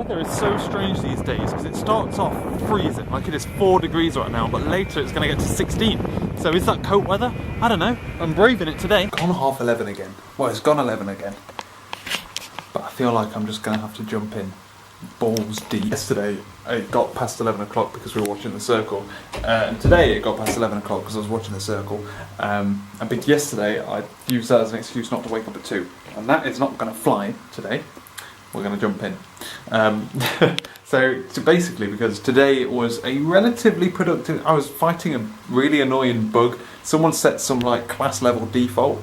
weather is so strange these days because it starts off freezing, like it is 4 degrees right now, but later it's going to get to 16. So is that coat weather? I don't know. I'm braving it today. Gone 11:30 again. Well, it's gone 11 again. But I feel like I'm just going to have to jump in balls deep. Yesterday it got past 11 o'clock because we were watching The Circle, and today it got past 11 o'clock because I was watching The Circle, but yesterday I used that as an excuse not to wake up at 2, and that is not going to fly today. We're going to jump in. So basically, because today was a relatively productive, I was fighting a really annoying bug. Someone set some like class level default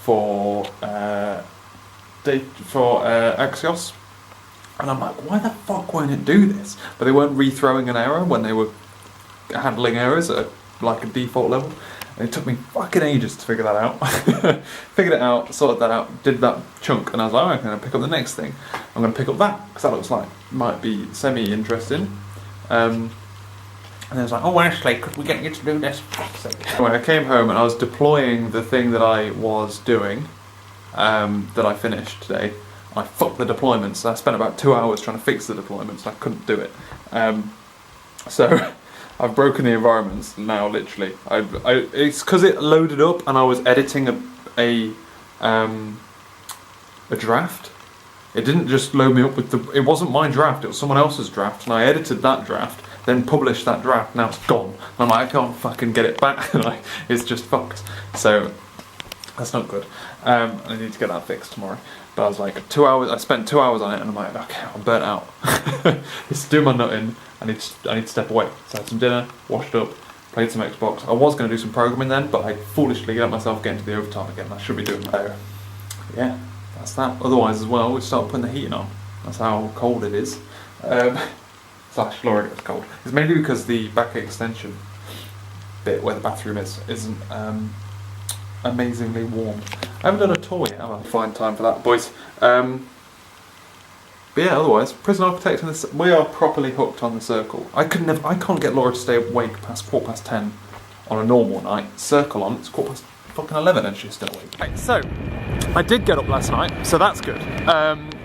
for Axios. And I'm like, why the fuck won't it do this? But they weren't re-throwing an error when they were handling errors at like a default level. And it took me fucking ages to figure that out. Figured it out, sorted that out, did that chunk, and I was like, oh, I'm going to pick up the next thing. I'm going to pick up that, because that looks like might be semi-interesting. And I was like, oh, Ashley, could we get you to do this? Anyway, I came home and I was deploying the thing that I was doing, that I finished today. I fucked the deployments. I spent about 2 hours trying to fix the deployments. I couldn't do it. So I've broken the environments now. Literally, it's because it loaded up and I was editing a draft. It didn't just load me up with the. It wasn't my draft. It was someone else's draft, and I edited that draft, then published that draft. Now it's gone. And I'm like, I can't fucking get it back. Like, it's just fucked. So that's not good. I need to get that fixed tomorrow. But I was like, 2 hours. I spent 2 hours on it, and I'm like, okay, I'm burnt out. It's doing my nutting. I need to step away. So I had some dinner, washed up, played some Xbox. I was going to do some programming then, but I foolishly let myself get into the overtime again. I should be doing that. Yeah, that's that. Otherwise, as well, we start putting the heating on. That's how cold it is. Slash, Laura gets cold. It's mainly because the back extension bit where the bathroom is isn't amazingly warm. I haven't done a tour yet, have I? Find time for that, boys. But yeah, otherwise, Prison Architect and we are properly hooked on The Circle. I can't get Laura to stay awake past 10:15 on a normal night. Circle on, it's 11:15 and she's still awake. Right, so I did get up last night, so that's good.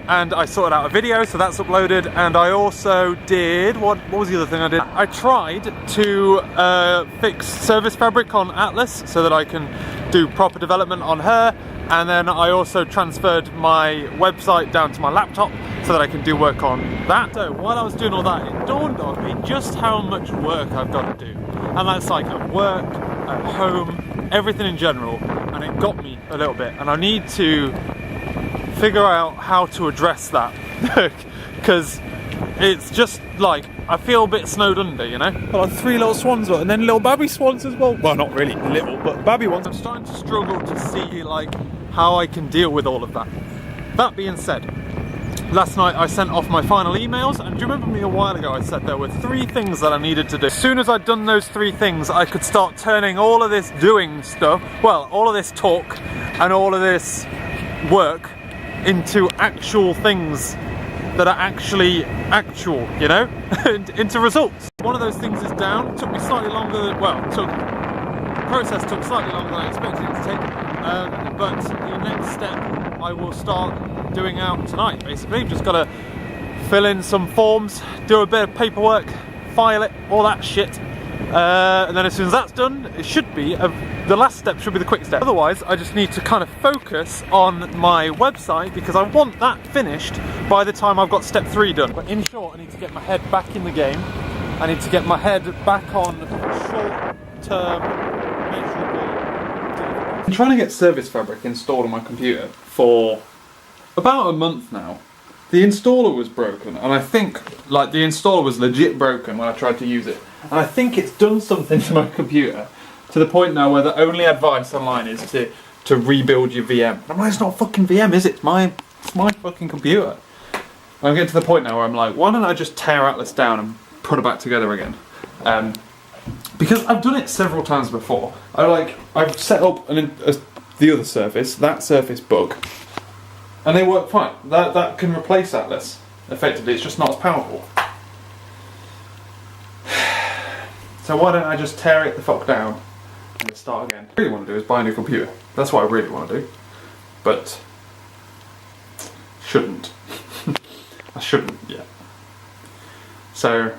And I sorted out a video, so that's uploaded. And I also did what was the other thing I did? I tried to fix Service Fabric on Atlas so that I can do proper development on her. And then I also transferred my website down to my laptop so that I can do work on that. So while I was doing all that, it dawned on me just how much work I've got to do. And that's like at work, at home, everything in general. And it got me a little bit. And I need to figure out how to address that. Because it's just like, I feel a bit snowed under, you know? Well, like 3 little swans, and then little babby swans as well. Well, not really little, but babby ones. I'm starting to struggle to see like how I can deal with all of that. That being said, last night I sent off my final emails, and do you remember me a while ago I said there were 3 things that I needed to do. As soon as I'd done those 3 things, I could start turning all of this doing stuff, well, all of this talk and all of this work into actual things that are actually actual, you know, into results. One of those things is down. It took me slightly longer than, well, the process took slightly longer than I expected it to take, but the next step I will start doing out tonight, basically. Just got to fill in some forms, do a bit of paperwork, file it, all that shit, and then as soon as that's done, it should be, the last step should be the quick step. Otherwise, I just need to kind of focus on my website because I want that finished by the time I've got step 3 done. But in short, I need to get my head back in the game. I need to get my head back on short-term measurable. I'm trying to get Service Fabric installed on my computer for about a month now. The installer was broken, and I think like the installer was legit broken when I tried to use it. And I think it's done something to my computer to the point now where the only advice online is to rebuild your VM. I'm like, it's not fucking VM, is it? It's my fucking computer. I'm getting to the point now where I'm like, why don't I just tear Atlas down and put it back together again? Because I've done it several times before. I've set up the other Surface, that Surface Book, and they work fine. That can replace Atlas effectively. It's just not as powerful. So why don't I just tear it the fuck down and start again? What I really want to do is buy a new computer. That's what I really want to do. But shouldn't. I shouldn't yet. So,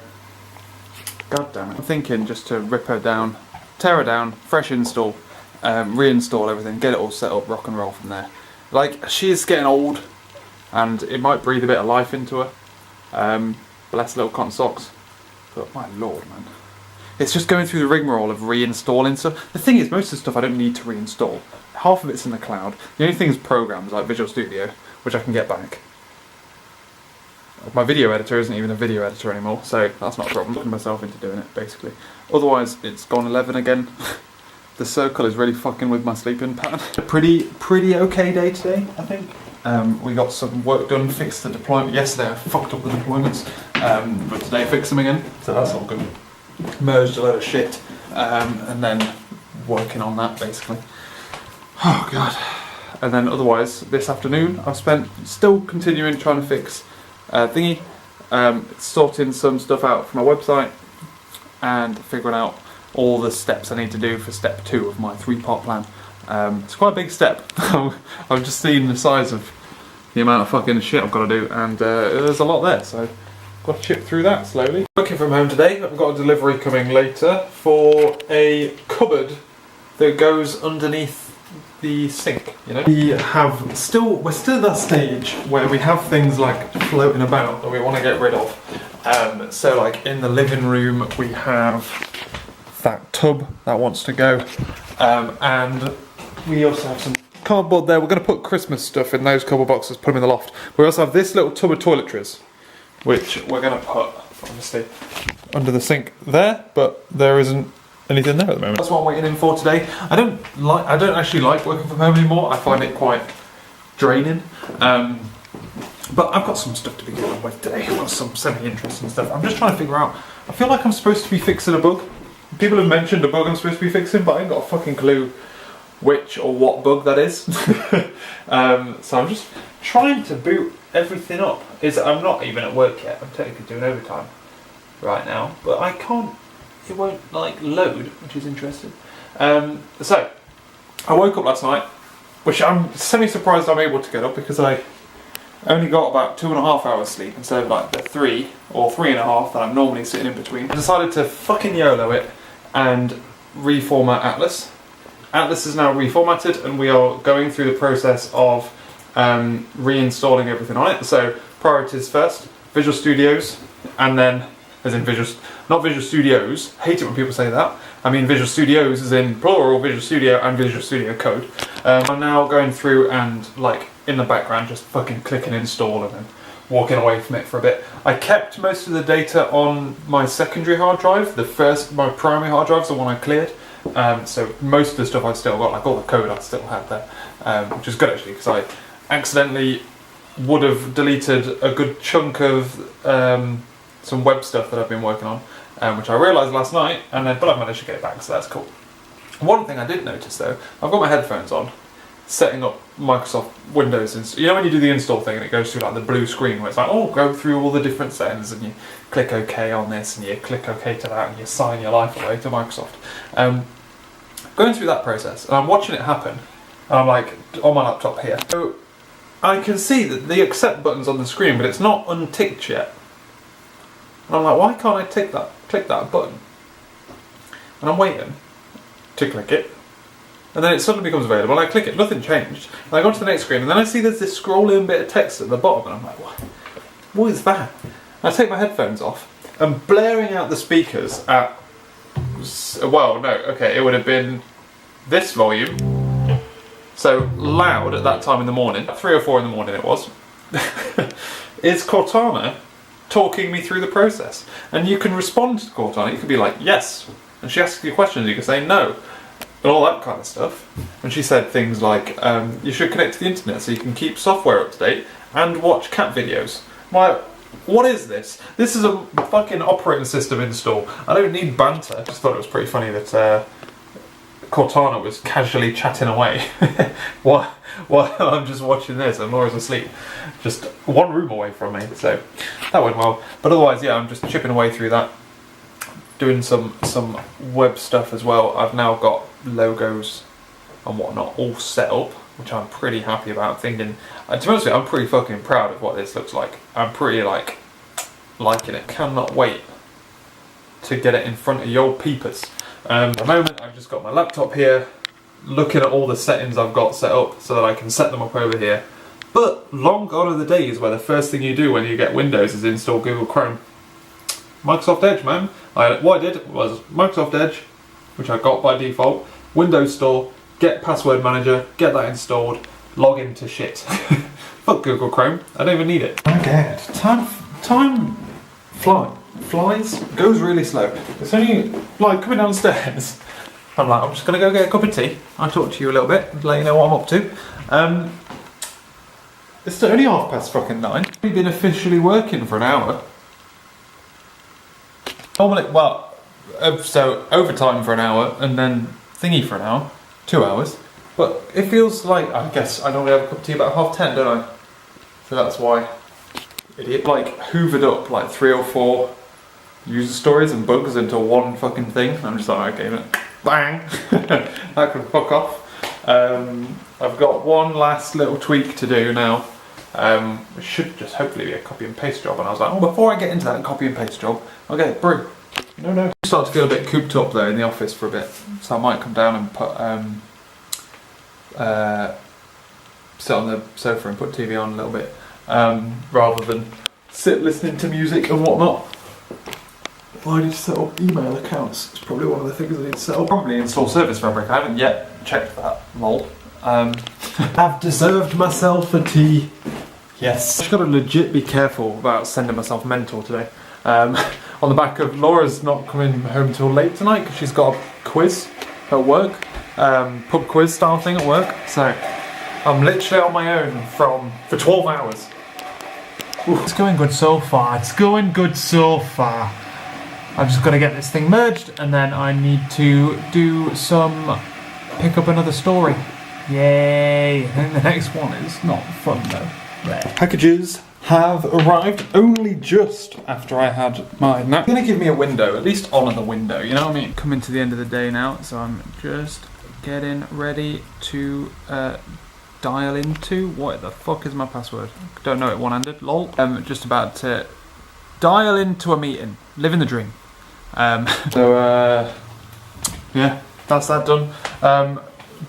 god damn it. I'm thinking just to rip her down, tear her down, fresh install, reinstall everything, get it all set up, rock and roll from there. Like, she is getting old, and it might breathe a bit of life into her. Bless little cotton socks. But my lord, man. It's just going through the rigmarole of reinstalling stuff. The thing is, most of the stuff I don't need to reinstall. Half of it's in the cloud. The only thing is programs like Visual Studio, which I can get back. My video editor isn't even a video editor anymore, so that's not a problem. I'm putting myself into doing it, basically. Otherwise, it's gone 11 again. The circle is really fucking with my sleeping pattern. A pretty okay day today, I think. We got some work done, fixed the deployment. Yesterday I fucked up the deployments, but today fixed them again, so that's all good. Merged a load of shit, and then working on that basically. Oh god. And then otherwise, this afternoon I've spent still continuing trying to fix thingy, sorting some stuff out for my website, and figuring out all the steps I need to do for step 2 of my 3-part plan. It's quite a big step. I've just seen the size of the amount of fucking shit I've got to do, and there's a lot there, so I've got to chip through that slowly. Working from home today, I've got a delivery coming later for a cupboard that goes underneath the sink, you know? We're still at that stage where we have things like floating about that we want to get rid of. So like in the living room we have that tub that wants to go, and we also have some cardboard there. We're going to put Christmas stuff in those cardboard boxes, put them in the loft. We also have this little tub of toiletries, which we're going to put, obviously, under the sink there, but there isn't anything there at the moment. That's what I'm waiting in for today. I don't actually like working from home anymore. I find it quite draining. But I've got some stuff to be getting on with today. I've got some semi-interesting stuff. I'm just trying to figure out. I feel like I'm supposed to be fixing a bug. People have mentioned a bug I'm supposed to be fixing, but I ain't got a fucking clue which or what bug that is. So I'm just trying to boot everything up. I'm not even at work yet. I'm technically doing overtime right now, but I can't. It won't like load, which is interesting. So I woke up last night, which I'm semi-surprised I'm able to get up because I only got about 2.5 hours sleep instead of like the 3 or 3.5 that I'm normally sitting in between. I decided to fucking YOLO it and reformat Atlas. Atlas is now reformatted, and we are going through the process of reinstalling everything on it. So priorities first, Visual Studios, and then as in not Visual Studios. Hate it when people say that. I mean Visual Studios as in plural, Visual Studio and Visual Studio Code. I'm now going through and like in the background just fucking clicking install and then walking away from it for a bit. I kept most of the data on my secondary hard drive. My primary hard drive is the one I cleared. So most of the stuff I've still got, like all the code I still had there, which is good actually because I accidentally would have deleted a good chunk of some web stuff that I've been working on, which I realised last night, but I've managed to get it back, so that's cool. One thing I did notice though, I've got my headphones on, setting up Microsoft Windows, you know when you do the install thing and it goes through like the blue screen where it's like, oh, go through all the different settings and you click OK on this and you click OK to that and you sign your life away to Microsoft. Going through that process and I'm watching it happen, and I'm like on my laptop here. So I can see that the accept button's on the screen, but it's not unticked yet. And I'm like, why can't I click that button? And I'm waiting to click it. And then it suddenly becomes available, and I click it, nothing changed. And I go to the next screen, and then I see there's this scrolling bit of text at the bottom, and I'm like, what is that? And I take my headphones off, and blaring out the speakers at, well, no, okay, it would have been this volume. So loud at that time in the morning, 3 or 4 in the morning it was, is Cortana talking me through the process. And you can respond to Cortana, you could be like, yes. And she asks you questions, you can say no. And all that kind of stuff. And she said things like, you should connect to the internet so you can keep software up to date and watch cat videos. I'm like, what is this? This is a fucking operating system install. I don't need banter. I just thought it was pretty funny that Cortana was casually chatting away while I'm just watching this and Laura's asleep. Just one room away from me, so that went well. But otherwise, yeah, I'm just chipping away through that. Doing some web stuff as well. I've now got logos and whatnot all set up, which I'm pretty happy about. Thinking, to be honest with you, I'm pretty fucking proud of what this looks like. I'm pretty liking it. Cannot wait to get it in front of your peepers. At the moment, I've just got my laptop here, looking at all the settings I've got set up so that I can set them up over here. But long gone are the days where the first thing you do when you get Windows is install Google Chrome. Microsoft Edge, man. What I did was Microsoft Edge, which I got by default, Windows Store, get Password Manager, get that installed, log into shit. Fuck Google Chrome, I don't even need it. Okay, time flies, goes really slow. It's only like coming downstairs. I'm just gonna go get a cup of tea. I'll talk to you a little bit, let you know what I'm up to. It's only 9:30. We've been officially working for an hour. Normally, so overtime for an hour and then thingy for an hour, 2 hours. But it feels like, I guess I normally have a cup of tea about 10:30, don't I? So that's why. Idiot. Hoovered up 3 or 4 user stories and bugs into one fucking thing. I'm just like, okay, bang, that can fuck off. I've got one last little tweak to do now. It should just hopefully be a copy and paste job, and I was like, oh, before I get into that copy and paste job, I'll get it brew. No. I start to feel a bit cooped up though in the office for a bit, so I might come down and put sit on the sofa and put TV on a little bit, rather than sit listening to music and whatnot. I need to set up email accounts. It's probably one of the things I need to set up. Probably install Service Fabric. I haven't yet checked that. Lol. I've deserved myself a tea. Yes. I've got to legit be careful about sending myself mental today. On the back of Laura's not coming home till late tonight because she's got a quiz at work. Pub quiz style thing at work. So I'm literally on my own for 12 hours. Ooh. It's going good so far. I'm just going to get this thing merged and then I need to pick up another story. Yay! And the next one is not fun though. There. Packages have arrived only just after I had my nap. It's going to give me a window, at least honour the window, you know what I mean? Coming to the end of the day now, so I'm just getting ready to dial into, what the fuck is my password? Don't know it one-handed, lol. I'm just about to dial into a meeting, living the dream. Yeah, that's that done.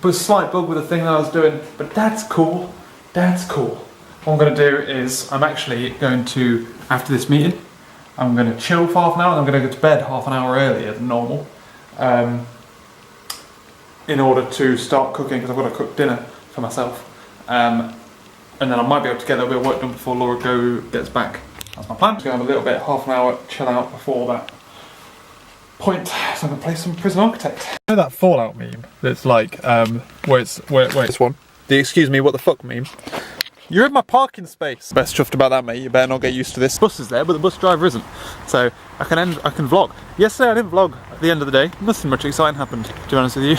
But slight bug with the thing that I was doing, but that's cool. What I'm going to do is, I'm actually going to, after this meeting, I'm going to chill for half an hour and I'm going to go to bed half an hour earlier than normal, in order to start cooking, because I've got to cook dinner for myself. And then I might be able to get a little bit of work done before Laura gets back. That's my plan. I'm going to have a little bit, half an hour chill out before that point, so I'm going to play some Prison Architect. You know that Fallout meme that's like, where this one? The excuse me, what the fuck meme? You're in my parking space. Best chuffed about that, mate. You better not get used to this. The bus is there, but the bus driver isn't. So I can vlog. Yesterday I didn't vlog at the end of the day. Nothing much exciting happened, to be honest with you.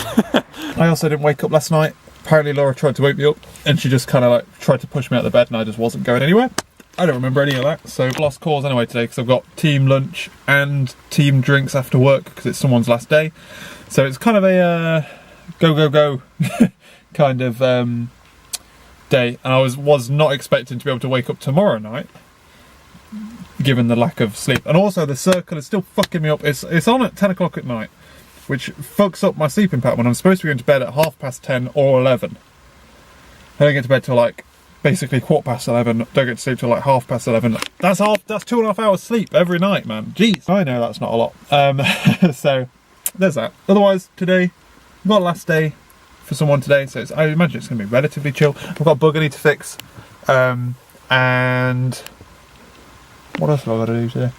I also didn't wake up last night. Apparently Laura tried to wake me up and she just kind of tried to push me out of the bed and I just wasn't going anywhere. I don't remember any of that, so lost cause anyway today because I've got team lunch and team drinks after work because it's someone's last day. So it's kind of a go kind of day, and I was not expecting to be able to wake up tomorrow night given the lack of sleep. And also the circle is still fucking me up. It's on at 10 o'clock at night, which fucks up my sleeping pattern when I'm supposed to be going to bed at 10:30 or 11. I don't get to bed till basically 11:15, don't get to sleep till 11:30. That's 2.5 hours sleep every night, man. Jeez. I know that's not a lot. So there's that. Otherwise, today, we've got last day for someone today, so I imagine it's going to be relatively chill. I've got a bug I need to fix. And what else have I got to do today?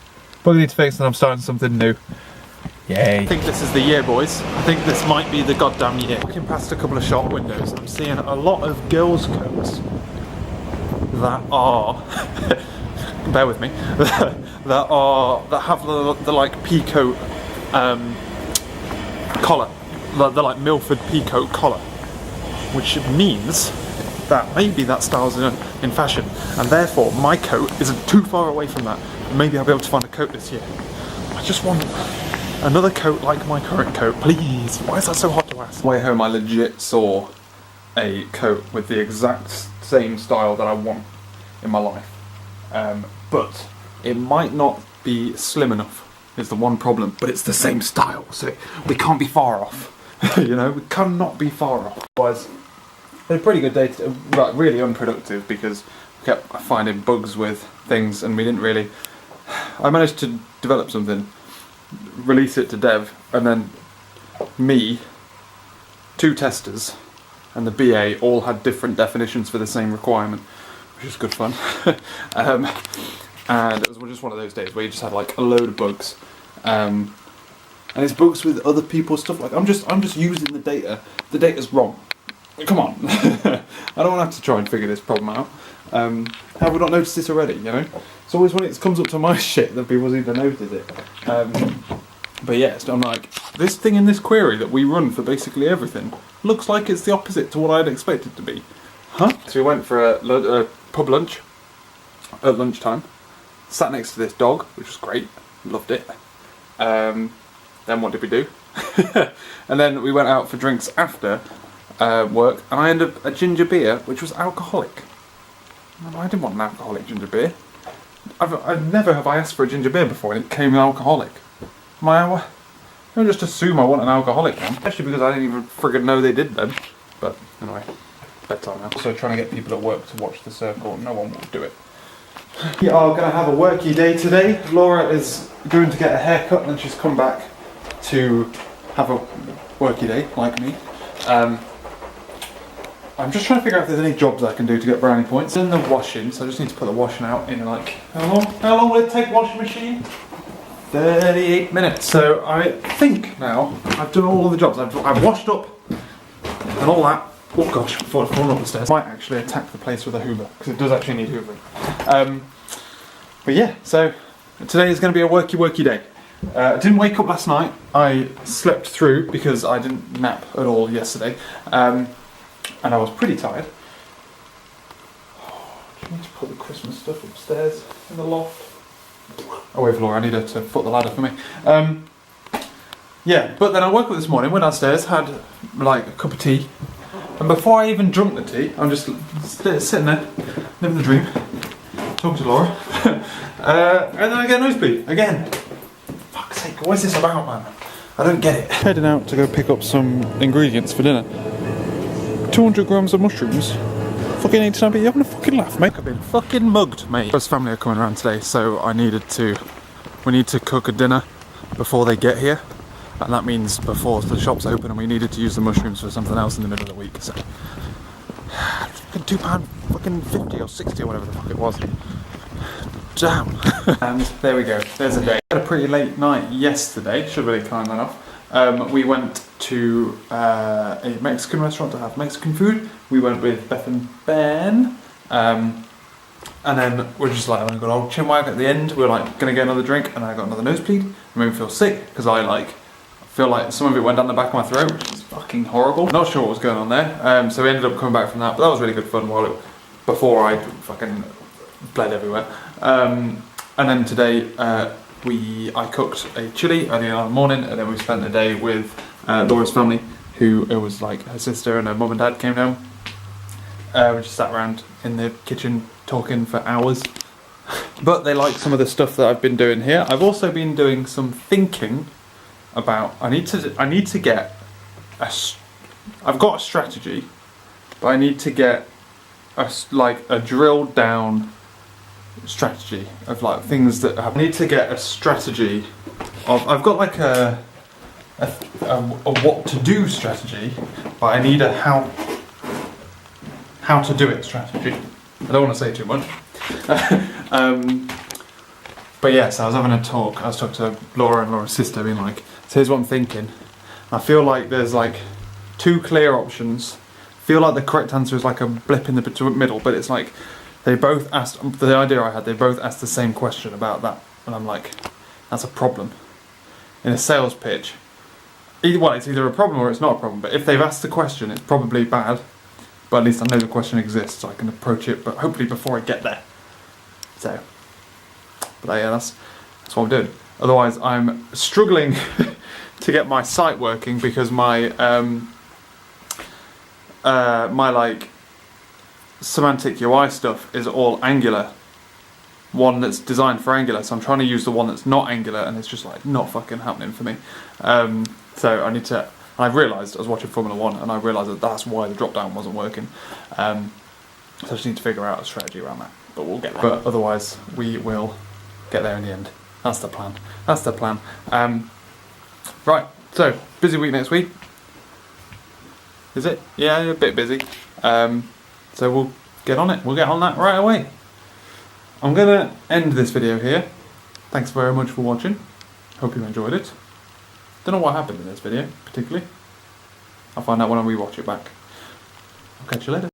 Bug I need to fix, and I'm starting something new. Yay. I think this is the year, boys. I think this might be the goddamn year. Looking past a couple of shop windows, I'm seeing a lot of girls' coats that are bear with me that have the peacoat collar, the Milford peacoat collar, which means that maybe that style's in fashion, and therefore my coat isn't too far away from that. Maybe I'll be able to find a coat this year. I just want another coat like my current coat, please. Why is that so hard to ask? On the way home I legit saw a coat with the exact same style that I want in my life. But it might not be slim enough is the one problem, but it's the same style, so we can't be far off. You know, we cannot be far off. Otherwise, it was a pretty good day, right, really unproductive because we kept finding bugs with things and we didn't really... I managed to develop something, release it to dev, and then me, 2 testers, and the BA all had different definitions for the same requirement, which is good fun. And it was just one of those days where you just had like a load of bugs, and it's bugs with other people's stuff. Like I'm just using the data. The data's wrong. Come on, I don't want to have to try and figure this problem out. Have we not noticed this already? You know, it's always when it comes up to my shit that people seem to notice it. But yeah, so I'm like, this thing in this query that we run for basically everything looks like it's the opposite to what I'd expect it to be. Huh? So we went for a pub lunch at lunchtime. Sat next to this dog, which was great. Loved it. Then what did we do? And then we went out for drinks after work, and I ended up a ginger beer, which was alcoholic. I didn't want an alcoholic ginger beer. I've never have I asked for a ginger beer before, and it came alcoholic. I don't just assume I want an alcoholic one, especially because I didn't even friggin' know they did them. But anyway, bedtime now. So trying to get people at work to watch The Circle, no one will do it. We are going to have a worky day today. Laura is going to get a haircut and then she's come back to have a worky day, like me. I'm just trying to figure out if there's any jobs I can do to get brownie points. In the washing, so I just need to put the washing out in like, how long will it take washing machine? 38 minutes. So I think now I've done all of the jobs. I've washed up and all that. Oh gosh, I thought I'd fallen up the stairs. I might actually attack the place with a Hoover, because it does actually need hoovering. But yeah, so today is going to be a worky day. I didn't wake up last night. I slept through because I didn't nap at all yesterday. And I was pretty tired. Do you need to put the Christmas stuff upstairs in the loft? Oh wait for Laura, I need her to foot the ladder for me. Yeah, but then I woke up this morning, went downstairs, had like a cup of tea. And before I even drunk the tea, I'm just sitting there, living the dream, talking to Laura, and then I get a nosebleed again. Fuck's sake, what is this about, man? I don't get it. Heading out to go pick up some ingredients for dinner. 200 grams of mushrooms. Fucking 89p, you having a fucking laugh, mate? I've been fucking mugged, mate. His family are coming around today, so we need to cook a dinner before they get here. And that means before the shop's open, and we needed to use the mushrooms for something else in the middle of the week. So, fucking £2, fucking 50 or 60 or whatever the fuck it was. Damn. And there we go. There's a day. I had a pretty late night yesterday. Should really climb that off. We went to a Mexican restaurant to have Mexican food. We went with Beth and Ben. And then we're just like, I got old chinwag at the end. We're like gonna get another drink, and I got another nosebleed. It made me feel sick because I feel like some of it went down the back of my throat, which is fucking horrible. Not sure what was going on there. So we ended up coming back from that, but that was really good fun before I fucking bled everywhere. And then today I cooked a chili early in the morning, and then we spent the day with Laura's family, who it was like her sister and her mum and dad came down. We just sat around in the kitchen talking for hours. But they like some of the stuff that I've been doing here. I've also been doing some thinking about, I need to get I've got a strategy, but I need to get a drilled down strategy of like things that I need to get a strategy of. I've got like a what to do strategy, but I need a how to do it strategy. I don't want to say too much. But yes, I was having a talk. I was talking to Laura and Laura's sister, being like, so here's what I'm thinking. I feel like there's like 2 clear options. I feel like the correct answer is like a blip in the middle, but it's like they both asked, the idea I had, they both asked the same question about that. And I'm like, that's a problem. In a sales pitch, it's either a problem or it's not a problem. But if they've asked the question, it's probably bad. But at least I know the question exists, so I can approach it, but hopefully before I get there. So, but yeah, that's what I'm doing. Otherwise, I'm struggling to get my site working because my my like semantic UI stuff is all Angular, one that's designed for Angular, so I'm trying to use the one that's not Angular, and it's just like not fucking happening for me. So I need to. I've realised, I was watching Formula 1 and I realised that that's why the drop down wasn't working. So I just need to figure out a strategy around that, but we'll get there. But otherwise we will get there in the end. That's the plan. That's the plan. Right, so busy week next week. Is it? Yeah, a bit busy. So we'll get on it. We'll get on that right away. I'm going to end this video here. Thanks very much for watching. Hope you enjoyed it. Don't know what happened in this video, particularly. I'll find out when I rewatch it back. I'll catch you later.